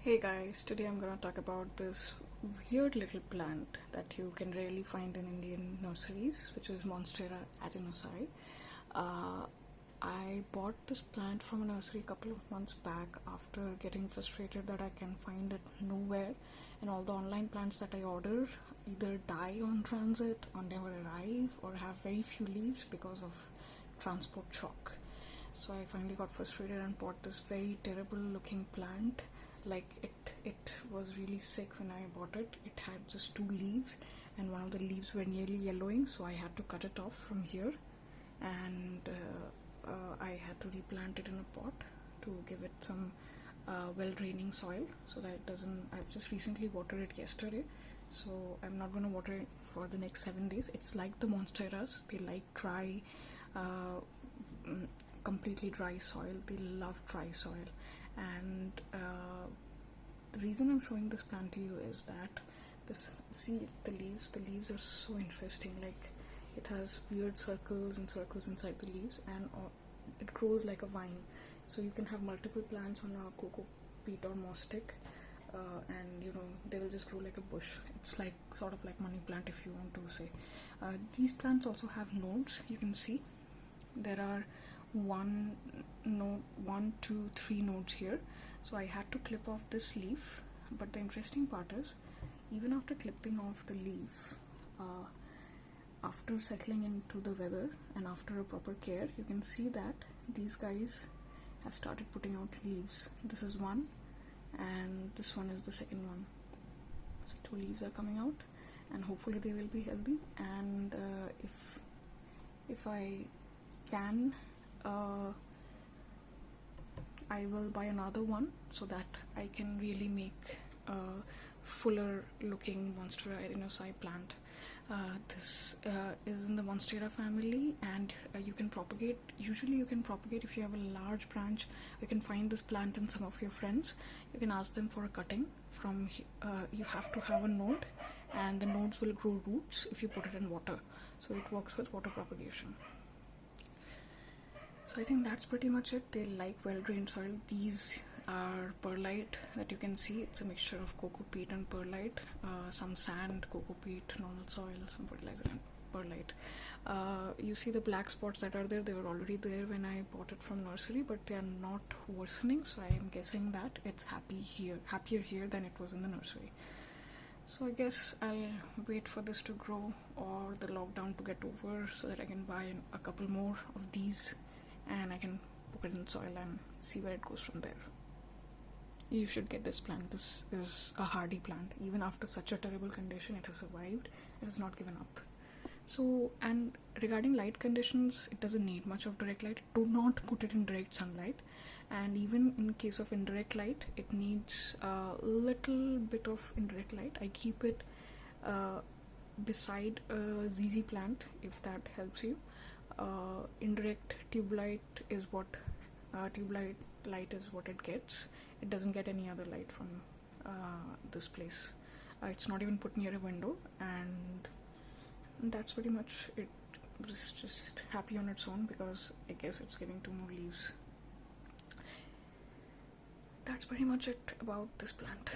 Hey guys, today I'm gonna talk about this weird little plant that you can rarely find in Indian nurseries, which is Monstera adansonii. Uh, I bought this plant from a nursery a couple of months back after getting frustrated that I can find it nowhere, and all the online plants that I order either die on transit or never arrive or have very few leaves because of transport shock. So I finally got frustrated and bought this very terrible looking plant. Like it was really sick when I bought it. It had just two leaves and one of the leaves were nearly yellowing, so I had to cut it off from here, and I had to replant it in a pot to give it some well draining soil so that it doesn't. I've just recently watered it yesterday, so I'm not going to water it for the next 7 days. It's like the monsteras, they like dry, completely dry soil. They love dry soil, and the reason I'm showing this plant to you is that see the leaves are so interesting. Like, it has weird circles and circles inside the leaves, and it grows like a vine, so you can have multiple plants on a cocoa peat or moss stick, and they will just grow like a bush. It's like sort of like money plant, if you want to say. These plants also have nodes. You can see there are one, two, three nodes here. So I had to clip off this leaf, but the interesting part is, even after clipping off the leaf, after settling into the weather and after a proper care, you can see that these guys have started putting out leaves. This is one, and this one is the second one. So two leaves are coming out, and hopefully they will be healthy. And if I can, I will buy another one so that I can really make a fuller looking Monstera adansonii plant. This is in the Monstera family, and you can propagate. Usually you can propagate if you have a large branch. You can find this plant in some of your friends. You can ask them for a cutting from. You have to have a node, and the nodes will grow roots if you put it in water. So it works with water propagation. So I think that's pretty much it. They like well-drained soil. These are perlite that you can see. It's a mixture of cocoa peat and perlite, some sand, cocoa peat, normal soil, some fertilizer and perlite. You see the black spots that are there. They were already there when I bought it from nursery, but they are not worsening, so I am guessing that it's happier here than it was in the nursery. So I guess I'll wait for this to grow or the lockdown to get over so that I can buy a couple more of these, and I can put it in soil and see where it goes from there. You should get this plant. This is a hardy plant. Even after such a terrible condition, it has survived. It has not given up. So, and regarding light conditions, it doesn't need much of direct light. Do not put it in direct sunlight. And even in case of indirect light, it needs a little bit of indirect light. I keep it beside a ZZ plant, if that helps you. Indirect tube light is what light is what it gets. It doesn't get any other light from this place. It's not even put near a window, and that's pretty much it. It's just happy on its own because I guess it's giving 2 more leaves. That's pretty much it about this plant.